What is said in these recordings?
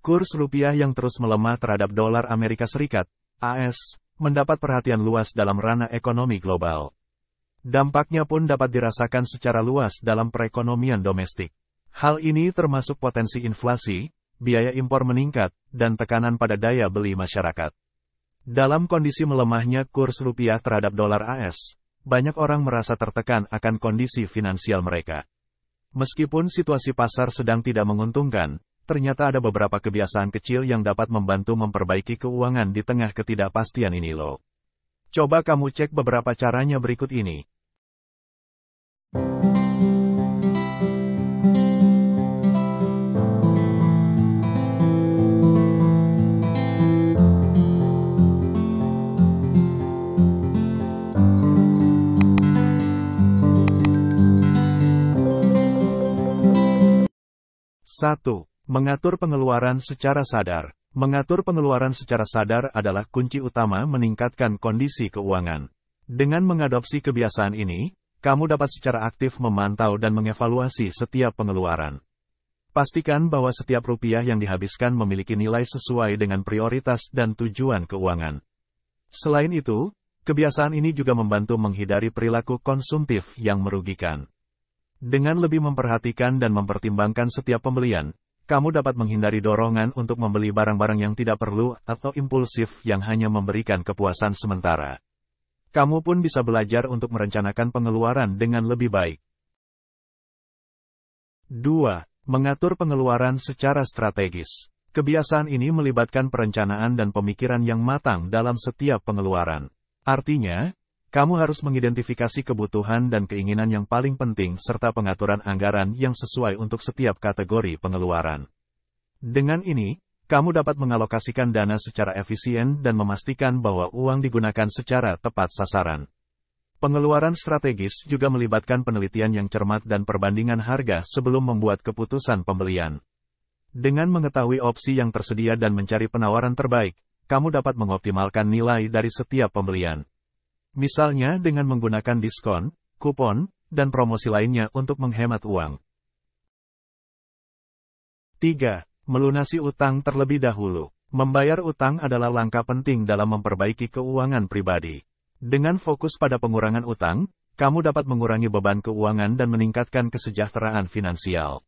Kurs rupiah yang terus melemah terhadap dolar Amerika Serikat, AS, mendapat perhatian luas dalam ranah ekonomi global. Dampaknya pun dapat dirasakan secara luas dalam perekonomian domestik. Hal ini termasuk potensi inflasi, biaya impor meningkat, dan tekanan pada daya beli masyarakat. Dalam kondisi melemahnya kurs rupiah terhadap dolar AS, banyak orang merasa tertekan akan kondisi finansial mereka. Meskipun situasi pasar sedang tidak menguntungkan, ternyata ada beberapa kebiasaan kecil yang dapat membantu memperbaiki keuangan di tengah ketidakpastian ini loh. Coba kamu cek beberapa caranya berikut ini. Satu. Mengatur pengeluaran secara sadar. Mengatur pengeluaran secara sadar adalah kunci utama meningkatkan kondisi keuangan. Dengan mengadopsi kebiasaan ini, kamu dapat secara aktif memantau dan mengevaluasi setiap pengeluaran. Pastikan bahwa setiap rupiah yang dihabiskan memiliki nilai sesuai dengan prioritas dan tujuan keuangan. Selain itu, kebiasaan ini juga membantu menghindari perilaku konsumtif yang merugikan. Dengan lebih memperhatikan dan mempertimbangkan setiap pembelian, kamu dapat menghindari dorongan untuk membeli barang-barang yang tidak perlu atau impulsif yang hanya memberikan kepuasan sementara. Kamu pun bisa belajar untuk merencanakan pengeluaran dengan lebih baik. 2. Mengatur pengeluaran secara strategis. Kebiasaan ini melibatkan perencanaan dan pemikiran yang matang dalam setiap pengeluaran. Artinya, kamu harus mengidentifikasi kebutuhan dan keinginan yang paling penting serta pengaturan anggaran yang sesuai untuk setiap kategori pengeluaran. Dengan ini, kamu dapat mengalokasikan dana secara efisien dan memastikan bahwa uang digunakan secara tepat sasaran. Pengeluaran strategis juga melibatkan penelitian yang cermat dan perbandingan harga sebelum membuat keputusan pembelian. Dengan mengetahui opsi yang tersedia dan mencari penawaran terbaik, kamu dapat mengoptimalkan nilai dari setiap pembelian. Misalnya dengan menggunakan diskon, kupon, dan promosi lainnya untuk menghemat uang. 3. Melunasi utang terlebih dahulu. Membayar utang adalah langkah penting dalam memperbaiki keuangan pribadi. Dengan fokus pada pengurangan utang, kamu dapat mengurangi beban keuangan dan meningkatkan kesejahteraan finansial.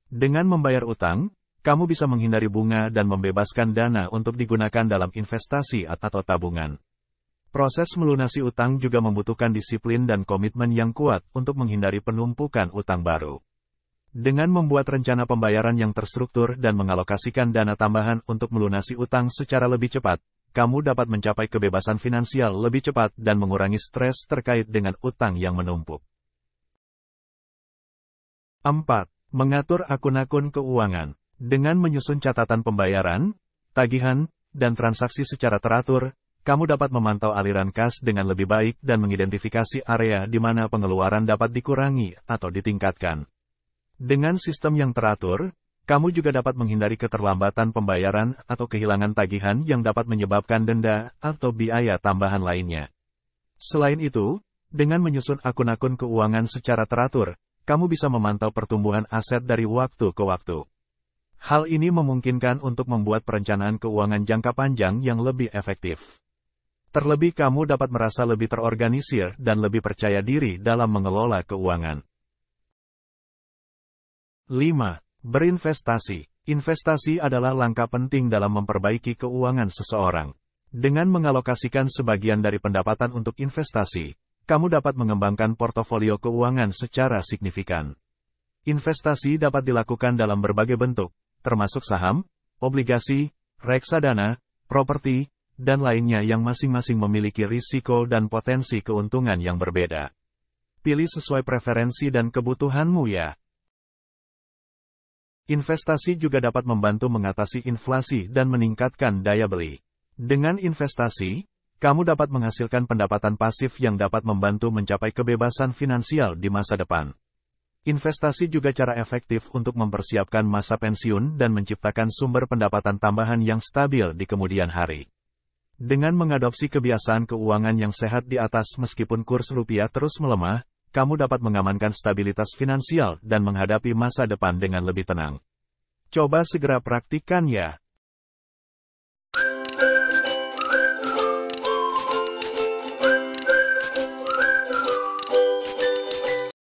Dengan membayar utang, kamu bisa menghindari bunga dan membebaskan dana untuk digunakan dalam investasi atau tabungan. Proses melunasi utang juga membutuhkan disiplin dan komitmen yang kuat untuk menghindari penumpukan utang baru. Dengan membuat rencana pembayaran yang terstruktur dan mengalokasikan dana tambahan untuk melunasi utang secara lebih cepat, kamu dapat mencapai kebebasan finansial lebih cepat dan mengurangi stres terkait dengan utang yang menumpuk. 4. Mengatur akun-akun keuangan. Dengan menyusun catatan pembayaran, tagihan, dan transaksi secara teratur, kamu dapat memantau aliran kas dengan lebih baik dan mengidentifikasi area di mana pengeluaran dapat dikurangi atau ditingkatkan. Dengan sistem yang teratur, kamu juga dapat menghindari keterlambatan pembayaran atau kehilangan tagihan yang dapat menyebabkan denda atau biaya tambahan lainnya. Selain itu, dengan menyusun akun-akun keuangan secara teratur, kamu bisa memantau pertumbuhan aset dari waktu ke waktu. Hal ini memungkinkan untuk membuat perencanaan keuangan jangka panjang yang lebih efektif. Terlebih kamu dapat merasa lebih terorganisir dan lebih percaya diri dalam mengelola keuangan. 5. Berinvestasi. Investasi adalah langkah penting dalam memperbaiki keuangan seseorang. Dengan mengalokasikan sebagian dari pendapatan untuk investasi, kamu dapat mengembangkan portofolio keuangan secara signifikan. Investasi dapat dilakukan dalam berbagai bentuk, termasuk saham, obligasi, reksadana, properti, dan lainnya yang masing-masing memiliki risiko dan potensi keuntungan yang berbeda. Pilih sesuai preferensi dan kebutuhanmu ya. Investasi juga dapat membantu mengatasi inflasi dan meningkatkan daya beli. Dengan investasi, kamu dapat menghasilkan pendapatan pasif yang dapat membantu mencapai kebebasan finansial di masa depan. Investasi juga cara efektif untuk mempersiapkan masa pensiun dan menciptakan sumber pendapatan tambahan yang stabil di kemudian hari. Dengan mengadopsi kebiasaan keuangan yang sehat di atas meskipun kurs rupiah terus melemah, kamu dapat mengamankan stabilitas finansial dan menghadapi masa depan dengan lebih tenang. Coba segera praktikkan ya.